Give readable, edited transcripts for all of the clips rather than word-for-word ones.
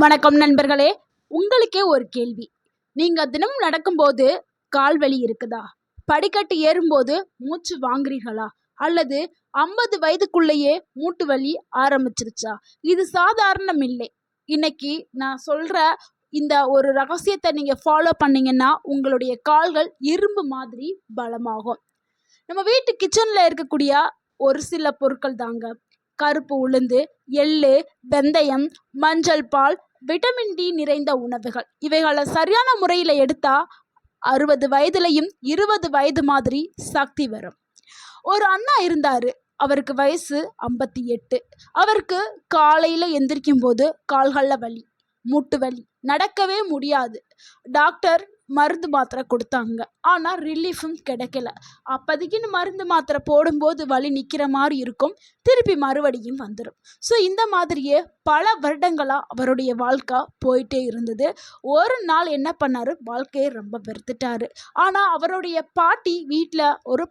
வணக்கம் நண்பர்களே. உங்களுக்கே ஒரு கேள்வி. நீங்க தினமும் நடக்கும்போது கால் வலி இருக்குதா? படிக்கட்டு ஏறும்போது மூச்சு வாங்குறீர்களா? அல்லது 50 வயதுக்குள்ளேயே மூட்டு வலி ஆரம்பிச்சிருச்சா? இது சாதாரணம் இல்லை. இன்னைக்கு நான் சொல்ற இந்த ஒரு ரகசியத்தை நீங்க ஃபாலோ பண்ணீங்கன்னா உங்களுடைய கால்கள் இரும்பு மாதிரி பலமாகும். நம்ம வீட்டு கிச்சன்ல இருக்கக்கூடிய ஒரு சில பொருட்கள் தாங்க. கருப்பு உளுந்து, எள்ளு, வெந்தயம், மஞ்சள் பால், விட்டமின் டி நிறைந்த உணவுகள். இவைகளை சரியான முறையில் எடுத்தா 60 வயதுலையும் 20 வயது மாதிரி சக்தி வரும். ஒரு அண்ணா இருந்தாரு. அவருக்கு வயசு 58. அவருக்கு காலையில எந்திரிக்கும் போது கால்கள்ல வலி, மூட்டு வலி, நடக்கவே முடியாது. டாக்டர் மருந்து மாத்திரை கொடுத்தாங்க. ஆனால் ரிலீஃபும் கிடைக்கல. அப்போதைக்குன்னு மருந்து மாத்திரை போடும்போது வலி நிற்கிற மாதிரி இருக்கும், திருப்பி மறுபடியும் வந்துடும். ஸோ இந்த மாதிரியே பல வருடங்களாக அவருடைய வாழ்க்கை போயிட்டே இருந்தது. ஒரு நாள் என்ன பண்ணார், வாழ்க்கையை ரொம்ப வெறுத்துட்டாரு. ஆனால் அவருடைய பாட்டி வீட்டில் ஒரு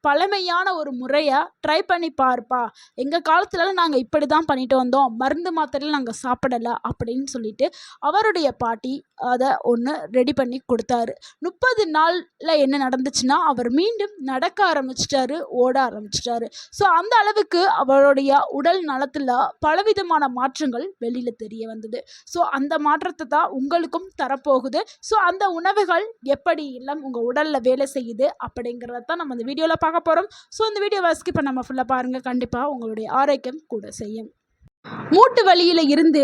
பழமையான ஒரு முறையை ட்ரை பண்ணி பாருப்பா, எங்கள் காலத்துலலாம் நாங்கள் இப்படி தான் பண்ணிட்டு வந்தோம், மருந்து மாத்திரையில் நாங்கள் சாப்பிடலை அப்படின்னு சொல்லிட்டு அவருடைய பாட்டி அதை ஒன்று ரெடி பண்ணி கொடுத்தாரு. 30 நாளில் என்ன நடந்துச்சுன்னா அவர் மீண்டும் நடக்க ஆரம்பிச்சிட்டாரு, ஓட ஆரம்பிச்சிட்டாரு. ஸோ அந்த அளவுக்கு அவருடைய உடல் நலத்தில் பலவிதமான மாற்றங்கள் வெளியில் தெரிய வந்தது. ஸோ அந்த மாற்றத்தை தான் உங்களுக்கும் தரப்போகுது. ஸோ அந்த உணவுகள் எப்படி எல்லாம் உங்கள் உடலில் வேலை செய்யுது அப்படிங்கிறத தான் நம்ம இந்த வீடியோவில் பார்க்க போகிறோம். ஸோ இந்த வீடியோவை ஸ்கிப் பண்ணாம ஃபுல்லாக பாருங்கள். கண்டிப்பாக உங்களுடைய ஆரோக்கியம் கூட செய்யும். மூட்டு வலியில் இருந்து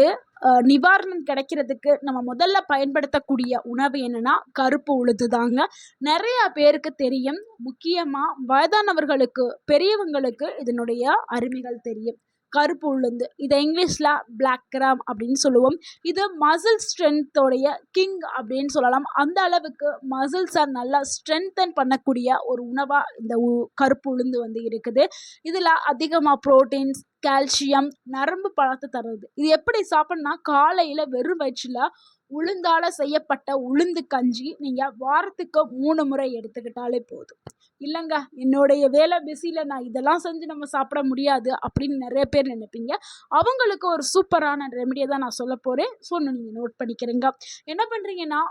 நிவாரணம் கிடைக்கிறதுக்கு நம்ம முதல்ல பயன்படுத்தக்கூடிய உணவு என்னன்னா கருப்பு உளுந்து தாங்க. நிறைய பேருக்கு தெரியும், முக்கியமாக வயதானவர்களுக்கு, பெரியவங்களுக்கு இதனுடைய அருமைகள் தெரியும். கருப்பு உளுந்து, இதை இங்கிலீஷில் பிளாக் கிராம் அப்படின்னு சொல்லுவோம். இது மசில் ஸ்ட்ரென்த்தோடைய கிங் அப்படின்னு சொல்லலாம். அந்த அளவுக்கு மசில்ஸை நல்லா ஸ்ட்ரென்தன் பண்ணக்கூடிய ஒரு உணவாக இந்த கருப்பு உளுந்து வந்து இருக்குது. இதில் அதிகமாக ப்ரோட்டீன்ஸ், கால்சியம், நரம்பு பழத்தை தருது. இது எப்படி சாப்பிட்னா, காலையில் வெறும் வயிற்றில் உளுந்தால் செய்யப்பட்ட உளுந்து கஞ்சி நீங்கள் வாரத்துக்கு 3 முறை எடுத்துக்கிட்டாலே போதும். இல்லைங்க, என்னுடைய வேலை பிஸியில் நான் இதெல்லாம் செஞ்சு நம்ம சாப்பிட முடியாது அப்படின்னு நிறைய பேர் நினைப்பீங்க. அவங்களுக்கு ஒரு சூப்பரான ரெமெடியை தான் நான் சொல்ல போகிறேன். ஸோ நீங்கள் நோட் பண்ணிக்கிறேங்க. என்ன பண்ணுறீங்கன்னா,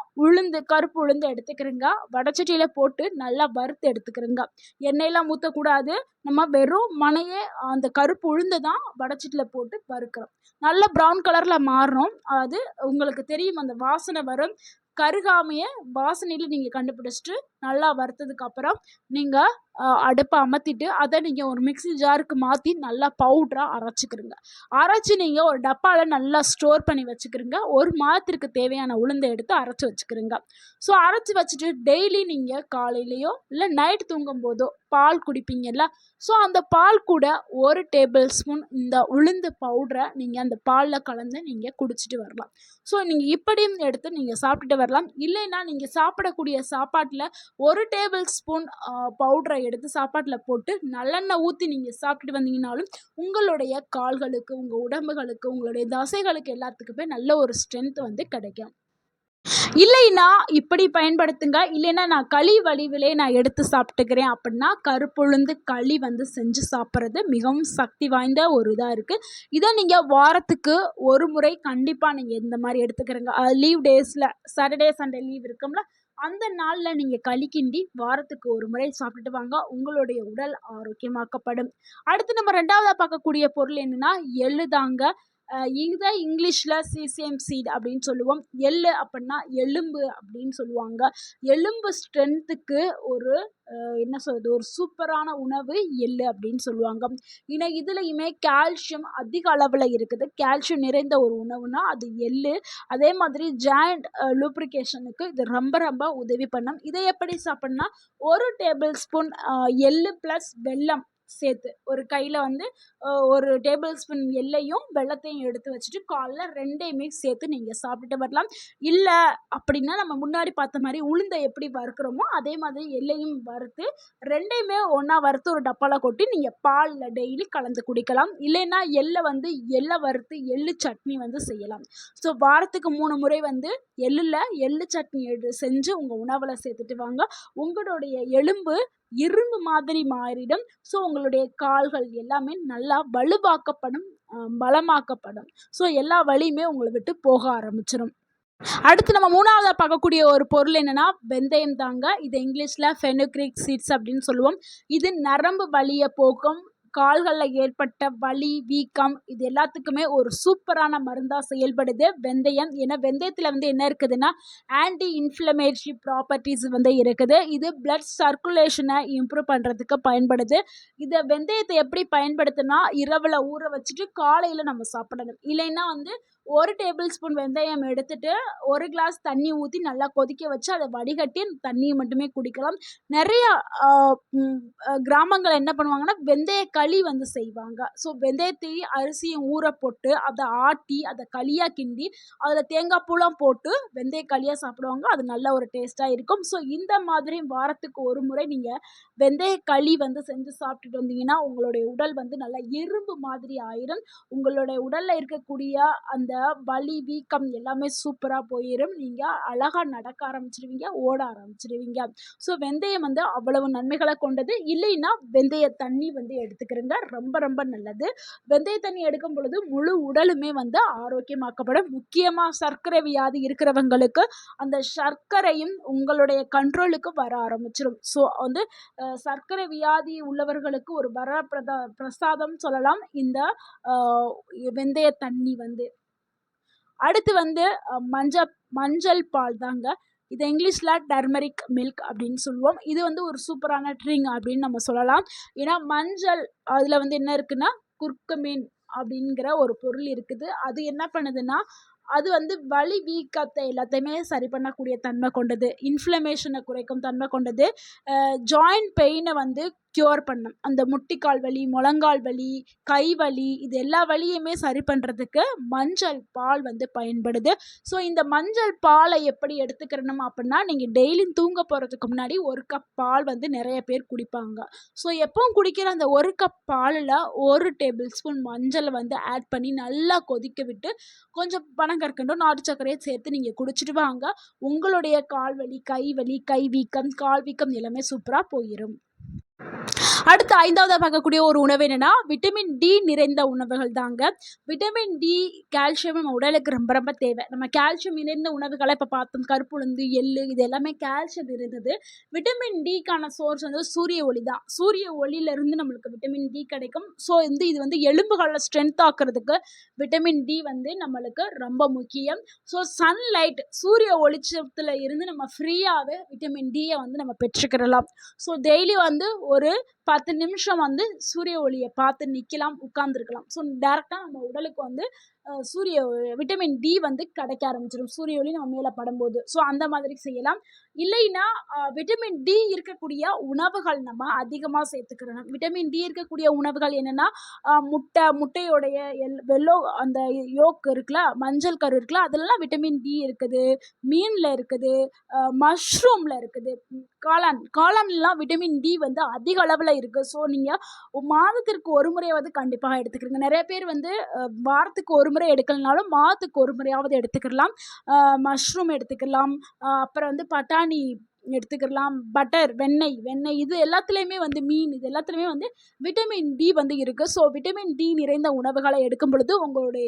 கருப்பு உளுந்து எடுத்துக்கிறேங்க. வடச்சட்டியில் போட்டு நல்லா வறுத்து எடுத்துக்கிறேங்க. எண்ணெயெல்லாம் ஊற்றக்கூடாது. நம்ம வெறும் அந்த கருப்பு உளுந்தை தான் வடச்சட்டியில் போட்டு வறுக்கிறோம். நல்ல ப்ரௌன் கலரில் மாறணும். அது உங்களுக்கு தெரியும், அந்த வாசனை வரும். கருகாமையை வாசனையில் நீங்கள் கண்டுபிடிச்சிட்டு நல்லா வறுத்ததுக்கப்புறம் நீங்கள் அடுப்பை அமர்த்திட்டு அதை நீங்கள் ஒரு மிக்ஸி ஜாருக்கு மாற்றி நல்லா பவுட்ராக அரைச்சிக்கிறீங்க. அரைச்சி நீங்கள் ஒரு டப்பாவில் நல்லா ஸ்டோர் பண்ணி வச்சுக்கிறீங்க. ஒரு மாதத்திற்கு தேவையான உளுந்தை எடுத்து அரைச்சி வச்சுக்கிறீங்க. ஸோ அரைச்சி வச்சுட்டு டெய்லி நீங்கள் காலையிலையோ இல்லை நைட் தூங்கும் போதோ பால் குடிப்பீங்கல்ல, ஸோ அந்த பால் கூட 1 டேபிள் ஸ்பூன் இந்த உளுந்து பவுடரை நீங்கள் அந்த பாலில் கலந்து நீங்கள் குடிச்சிட்டு வரலாம். ஸோ நீங்கள் இப்படியும் எடுத்து நீங்கள் சாப்பிட்டுட்டு வரலாம். இல்லைன்னா நீங்கள் சாப்பிடக்கூடிய சாப்பாட்டில் 1 டேபிள் ஸ்பூன் பவுடரை எடுத்து சாப்பாட்டில் போட்டு நல்லெண்ணெய் ஊற்றி நீங்கள் சாப்பிட்டுட்டு வந்தீங்கன்னாலும் உங்களுடைய கால்களுக்கு, உங்கள் உடம்புகளுக்கு, உங்களுடைய தசைகளுக்கு எல்லாத்துக்குமே நல்ல ஒரு ஸ்ட்ரென்த் வந்து கிடைக்கும். இல்லைன்னா இப்படி பயன்படுத்துங்க. இல்லைன்னா நான் களி வடிவிலே நான் எடுத்து சாப்பிட்டுக்கிறேன் அப்படின்னா கருப்புளுந்து களி வந்து செஞ்சு சாப்பிட்றது மிகவும் சக்தி வாய்ந்த ஒரு இதாக இருக்குது. இதை நீங்கள் வாரத்துக்கு 1 முறை கண்டிப்பாக நீங்கள் இந்த மாதிரி எடுத்துக்கிறீங்க. லீவ் டேஸில் சாட்டர்டே சண்டே லீவ் இருக்கும்ல, அந்த நாளில் நீங்கள் களி கிண்டி வாரத்துக்கு 1 முறை சாப்பிட்டுட்டு வாங்க. உங்களுடைய உடல் ஆரோக்கியமாக்கப்படும். அடுத்து நம்ம 2வதாக பார்க்கக்கூடிய பொருள் என்னென்னா எள்ளு தாங்க. இதை இங்கிலீஷில் சீசேம் சீட் அப்படின்னு சொல்லுவோம். எள்ளு அப்படின்னா எலும்பு அப்படின்னு சொல்லுவாங்க. எலும்பு ஸ்ட்ரென்த்துக்கு ஒரு என்ன சொல்கிறது, ஒரு சூப்பரான உணவு எள்ளு அப்படின்னு சொல்லுவாங்க. இதுலையுமே கால்சியம் அதிக அளவில் இருக்குது. கால்சியம் நிறைந்த ஒரு உணவுனா அது எள்ளு. அதே மாதிரி ஜாயிண்ட் லூப்ரிகேஷனுக்கு இது ரொம்ப ரொம்ப உதவி பண்ணும். இதை எப்படி சாப்பிட்னா, 1 டேபிள் ஸ்பூன் எள்ளு ப்ளஸ் வெல்லம் சேர்த்து ஒரு கையில் வந்து 1 டேபிள் ஸ்பூன் எள்ளையும் வெல்லத்தையும் எடுத்து வச்சுட்டு காலைல 2யுமே சேர்த்து நீங்கள் சாப்பிட்டுட்டு வரலாம். இல்லை அப்படின்னா நம்ம முன்னாடி பார்த்த மாதிரி உளுந்தை எப்படி வறுக்கிறோமோ அதே மாதிரி எள்ளையும் வறுத்து 2யுமே ஒன்றா வறுத்து ஒரு டப்பாவில் கொட்டி நீங்கள் பாலில் டெய்லி கலந்து குடிக்கலாம். இல்லைன்னா எள்ளை வறுத்து எள்ளு சட்னி வந்து செய்யலாம். ஸோ வாரத்துக்கு 3 முறை வந்து எள்ளு சட்னி செஞ்சு உங்கள் உணவில் சேர்த்துட்டு வாங்க. உங்களுடைய எலும்பு இரும்பு மாதிரி மாறிடும். ஸோ உங்களுடைய கால்கள் எல்லாமே நல்லா வலுவாக்கப்படும். பலமாக்கப்படும். ஸோ எல்லா வலியுமே உங்கள விட்டு போக ஆரம்பிச்சிரும். அடுத்து நம்ம 3வதா பார்க்கக்கூடிய ஒரு பொருள் என்னன்னா, வெந்தயம் தாங்க. இது இங்கிலீஷ்ல ஃபெனுக்ரிக் சீட்ஸ் அப்படின்னு சொல்லுவோம். இது நரம்பு வலிய போக்கும். கால்கள்ல ஏற்பட்ட வலி, வீக்கம் இது எல்லாத்துக்குமே ஒரு சூப்பரான மருந்தா செயல்படுது வெந்தயம். ஏன்னா வெந்தயத்துல வந்து என்ன இருக்குதுன்னா, ஆன்டி இன்ஃப்ளமேட்டரி ப்ராப்பர்ட்டீஸ் வந்து இருக்குது. இது பிளட் சர்க்குலேஷனை இம்ப்ரூவ் பண்றதுக்கு பயன்படுது. இத வெந்தயத்தை எப்படி பயன்படுத்துனா, இரவுல ஊற வச்சுட்டு காலையில நம்ம சாப்பிடணும். இல்லைன்னா வந்து 1 டேபிள் ஸ்பூன் வெந்தயம் எடுத்துட்டு 1 கிளாஸ் தண்ணி ஊத்தி நல்லா கொதிக்க வச்சு அத வடிகட்டி அந்த தண்ணிய மட்டுமே குடிக்கலாம். நெறைய அ ம் கிராமங்கள்ல என்ன பண்ணுவாங்கன்னா, வெந்தய களி வந்து செய்வாங்க. ஸோ வெந்தயத்தையும் அரிசியும் ஊற போட்டு, அத ஆட்டி, அத களியா கிண்டி, அதில தேங்காய் பூலாம் போட்டு வெந்தய களியா சாப்பிடுவாங்க. அது நல்ல ஒரு டேஸ்ட்டா இருக்கும். ஸோ இந்த மாதிரி வாரத்துக்கு ஒரு முறை நீங்க வெந்தய களி வந்து செஞ்சு சாப்பிட்டுட்டு வந்தீங்கன்னா, உங்களுடைய உடல் வந்து நல்லா எறும்பு மாதிரி ஆயிரும். உங்களுடைய உடல்ல இருக்கக்கூடிய அந்த வலி, வீக்கம் எல்லாமே சூப்பரா போயிரும். நீங்க அழகா நடக்க ஆரம்பிச்சுருவீங்க, ஓட ஆரம்பிச்சுருவீங்க. ஸோ வெந்தயம் வந்து அவ்வளவு நன்மைகள கொண்டது. இல்லைன்னா வெந்தய தண்ணி வந்து எடுத்துக்கிறங்க. ரொம்ப ரொம்ப நல்லது. வெந்தய தண்ணி எடுக்கும் பொழுது முழு உடலுமே வந்து ஆரோக்கியமாக்கப்படும். முக்கியமா சர்க்கரை வியாதி இருக்கிறவங்களுக்கு அந்த சர்க்கரையும் உங்களுடைய கண்ட்ரோலுக்கு வர ஆரம்பிச்சிரும். ஸோ வந்து சர்க்கரை வியாதி உள்ளவர்களுக்கு ஒரு பிரசாதம் சொல்லலாம் இந்த அ வெந்தய தண்ணி வந்து. அடுத்து வந்து மஞ்சள் பால் தாங்க. இத இங்கிலீஷ்ல டர்மெரிக் மில்க் அப்படின்னு சொல்லுவோம். இது வந்து ஒரு சூப்பரான ட்ரிங்க் அப்படின்னு நம்ம சொல்லலாம். ஏன்னா மஞ்சள் அதில வந்து என்ன இருக்குன்னா, குர்குமின் அப்படிங்கிற ஒரு பொருள் இருக்குது. அது என்ன பண்ணுதுன்னா, அது வந்து வலி, வீக்கத்தை எல்லாத்தையுமே சரி பண்ணக்கூடிய தன்மை கொண்டது. இன்ஃப்ளமேஷனை குறைக்கும் தன்மை கொண்டது. ஜாயிண்ட் பெயினை வந்து க்யூர் பண்ணும். அந்த முட்டிக்கால் வலி, முழங்கால் வலி, கை வலி இது எல்லா வலியுமே சரி பண்ணுறதுக்கு மஞ்சள் பால் வந்து பயன்படுது. ஸோ இந்த மஞ்சள் பாலை எப்படி எடுத்துக்கிறணும் அப்படின்னா, நீங்கள் டெய்லியும் தூங்க போகிறதுக்கு முன்னாடி 1 கப் பால் வந்து நிறைய பேர் குடிப்பாங்க. ஸோ எப்பவும் குடிக்கிற அந்த 1 கப் பாலில் 1 டேபிள் ஸ்பூன் மஞ்சளை வந்து ஆட் பண்ணி நல்லா கொதிக்க விட்டு கொஞ்சம் பனங்கற்கண்டும் நாட்டு சர்க்கரையும் சேர்த்து நீங்கள் குடிச்சிட்டு வாங்க. உங்களுடைய கால் வலி, கை வலி, கை வீக்கம், கால் வீக்கம் எல்லாமே சூப்பராக போயிடும். அடுத்து 5வதா பார்க்கக்கூடிய ஒரு உணவு என்னன்னா, விட்டமின் டி நிறைந்த உணவுகள் தாங்க. விட்டமின் டி, கால்சியம் நம்ம உடலுக்கு ரொம்ப ரொம்ப தேவை. நம்ம கால்சியம் நிறைந்த உணவுகளை இப்போ பார்த்தோம். கருப்புளுந்து, எள்ளு இது எல்லாமே கால்சியம் நிறைந்தது. விட்டமின் டிக்கான சோர்ஸ் வந்து சூரிய ஒளி தான். சூரிய ஒளியிலிருந்து நம்மளுக்கு விட்டமின் டி கிடைக்கும். ஸோ வந்து இது வந்து எலும்புகளை ஸ்ட்ரென்த் ஆக்குறதுக்கு விட்டமின் டி வந்து நம்மளுக்கு ரொம்ப முக்கியம். ஸோ சன்லைட் சூரிய ஒளிச்சத்தில் இருந்து நம்ம ஃப்ரீயாகவே விட்டமின் டியை வந்து நம்ம பெற்றுக்கிடலாம். ஸோ டெய்லி வந்து ஒரு 10 நிமிஷம் வந்து சூரிய ஒளியை பார்த்து நிற்கலாம், உட்கார்ந்துருக்கலாம். ஸோ டேரெக்டாக நம்ம உடலுக்கு வந்து விட்டமின் டி வந்து கிடைக்க ஆரம்பிச்சிடும். சூரிய ஒளி நம்ம மேலே படும்போது. ஸோ அந்த மாதிரி செய்யலாம். இல்லைன்னா விட்டமின் டி இருக்கக்கூடிய உணவுகள் நம்ம அதிகமாக சேர்த்துக்கிறணும். விட்டமின் டி இருக்கக்கூடிய உணவுகள் என்னென்னா, முட்டையோடைய வெள்ளோ அந்த யோக் இருக்குல்ல, மஞ்சள் கரு இருக்குல்ல, அதெல்லாம் விட்டமின் டி இருக்குது. மீனில் இருக்குது, மஷ்ரூமில் இருக்குது, காளான்லாம் விட்டமின் டி வந்து அதிக அளவில் இருக்குது. ஸோ நீங்கள் மாதத்திற்கு ஒரு முறையாவது கண்டிப்பாக எடுத்துக்கிறீங்க. நிறைய பேர் வந்து வாரத்துக்கு ஒரு முறை எடுக்கலனாலும் மாதத்துக்கு ஒரு முறையாவது எடுத்துக்கலாம். மஷ்ரூம் எடுத்துக்கலாம். அப்புறம் வந்து பட்டாணி எடுத்துக்கலாம். பட்டர், வெண்ணெய் இது எல்லாத்துலேயுமே வந்து மீன் இது எல்லாத்துலேயுமே வந்து விட்டமின் டி வந்து இருக்குது. ஸோ விட்டமின் டி நிறைந்த உணவுகளை எடுக்கும் பொழுது உங்களுடைய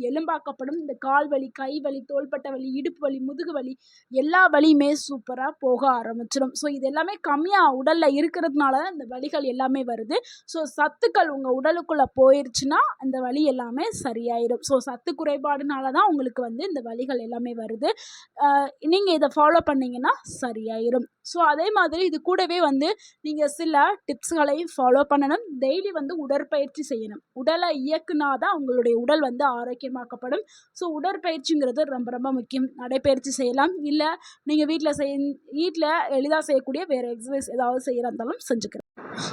எலும்பாக்கப்படும். இந்த கால் வலி, கை வலி, தோள்பட்ட வலி, இடுப்பு வலி, முதுகு வலி எல்லா வலியுமே சூப்பராக போக ஆரம்பிச்சிடும். ஸோ இது எல்லாமே கம்மியாக உடலில் இருக்கிறதுனால இந்த வலிகள் எல்லாமே வருது. ஸோ சத்துக்கள் உங்கள் உடலுக்குள்ளே போயிடுச்சுன்னா அந்த வலி எல்லாமே சரியாயிடும். ஸோ சத்து குறைபாடுனால தான் உங்களுக்கு வந்து இந்த வலிகள் எல்லாமே வருது. நீங்கள் இதை ஃபாலோ பண்ணிங்கன்னா சரியாயிரும். ஸோ அதே மாதிரி இது கூடவே வந்து நீங்கள் சில டிப்ஸ்களையும் ஃபாலோ பண்ணணும். டெய்லி வந்து உடற்பயிற்சி செய்யணும். உடலை இயக்குனா தான் உங்களுடைய உடல் வந்து ஆரோக்கியமாக்கப்படும். ஸோ உடற்பயிற்சிங்கிறது ரொம்ப ரொம்ப முக்கியம். நடைப்பயிற்சி செய்யலாம். இல்லை நீங்கள் வீட்டில் எளிதாக செய்யக்கூடிய வேறு எக்ஸசைஸ் ஏதாவது செய்கிறதா இருந்தாலும் செஞ்சுக்கலாம்.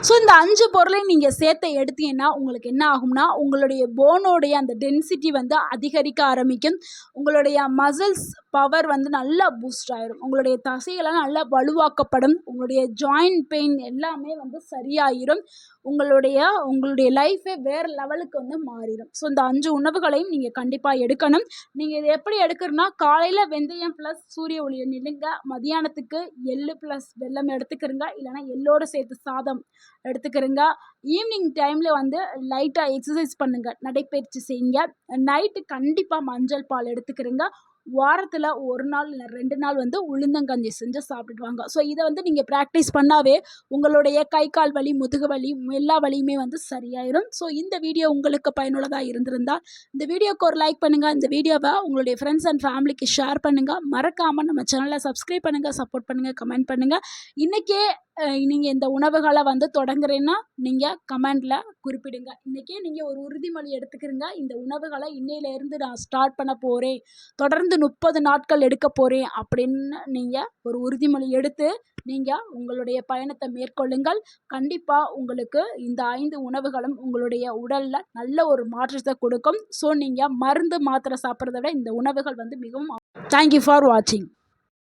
ஸோ இந்த 5 பொருளையும் நீங்கள் சேர்த்து எடுத்தீங்கன்னா உங்களுக்கு என்ன ஆகும்னா, உங்களுடைய போனோடைய அந்த டென்சிட்டி வந்து அதிகரிக்க ஆரம்பிக்கும். உங்களுடைய மசில்ஸ் பவர் வந்து நல்லா பூஸ்ட் ஆயிரும். உங்களுடைய தசைகள்லாம் நல்லா வலுவாக்கப்படும். உங்களுடைய ஜாயிண்ட் பெயின் எல்லாமே வந்து சரியாயிரும். உங்களுடைய உங்களுடைய லைஃபே வேறு லெவலுக்கு வந்து மாறிடும். ஸோ இந்த 5 உணவுகளையும் நீங்கள் கண்டிப்பாக எடுக்கணும். நீங்கள் இதை எப்படி எடுக்கிறனா, காலையில் வெந்தயம் ப்ளஸ் சூரிய ஒளி நில்லுங்க, மதியானத்துக்கு எள்ளு ப்ளஸ் வெல்லம் எடுத்துக்கிறங்க, இல்லைனா எள்ளோடு சேர்த்து சாதம் எடுத்துக்கிறங்க. ஈவினிங் டைமில் வந்து லைட்டாக எக்ஸசைஸ் பண்ணுங்கள், நடைப்பயிற்சி செய்யுங்க. நைட்டு கண்டிப்பாக மஞ்சள் பால் எடுத்துக்கிறங்க. வாரத்தில் 1 நாள் இல்லை 2 நாள் வந்து உளுந்தங்கஞ்சி செஞ்சு சாப்பிட்டுட்டு வாங்க. ஸோ இதை வந்து நீங்கள் ப்ராக்டிஸ் பண்ணாவே உங்களுடைய கை கால் வலி, முதுகு வலி, எல்லா வலியுமே வந்து சரியாயிடும். ஸோ இந்த வீடியோ உங்களுக்கு பயனுள்ளதாக இருந்திருந்தால் இந்த வீடியோக்கு ஒரு லைக் பண்ணுங்கள். இந்த வீடியோவை உங்களுடைய ஃப்ரெண்ட்ஸ் அண்ட் ஃபேமிலிக்கு ஷேர் பண்ணுங்கள். மறக்காமல் நம்ம சேனலை சப்ஸ்கிரைப் பண்ணுங்கள், சப்போர்ட் பண்ணுங்கள், கமெண்ட் பண்ணுங்கள். இன்றைக்கே நீங்கள் இந்த உணவுகளை வந்து தொடங்குறேன்னா நீங்கள் கமெண்டில் குறிப்பிடுங்க. இன்றைக்கே நீங்கள் ஒரு உறுதிமொழி எடுத்துக்கிறீங்க, இந்த உணவுகளை இன்னையிலேருந்து நான் ஸ்டார்ட் பண்ண போகிறேன், தொடர்ந்து 30 நாட்கள் எடுக்க போகிறேன் அப்படின்னு நீங்கள் ஒரு உறுதிமொழி எடுத்து நீங்கள் உங்களுடைய பயணத்தை மேற்கொள்ளுங்கள். கண்டிப்பாக உங்களுக்கு இந்த 5 உணவுகளும் உங்களுடைய உடலில் நல்ல ஒரு மாற்றத்தை கொடுக்கும். ஸோ நீங்கள் மருந்து மாத்திரை சாப்பிட்றத விட இந்த உணவுகள் வந்து மிகவும். தேங்க்யூ ஃபார் வாட்சிங்.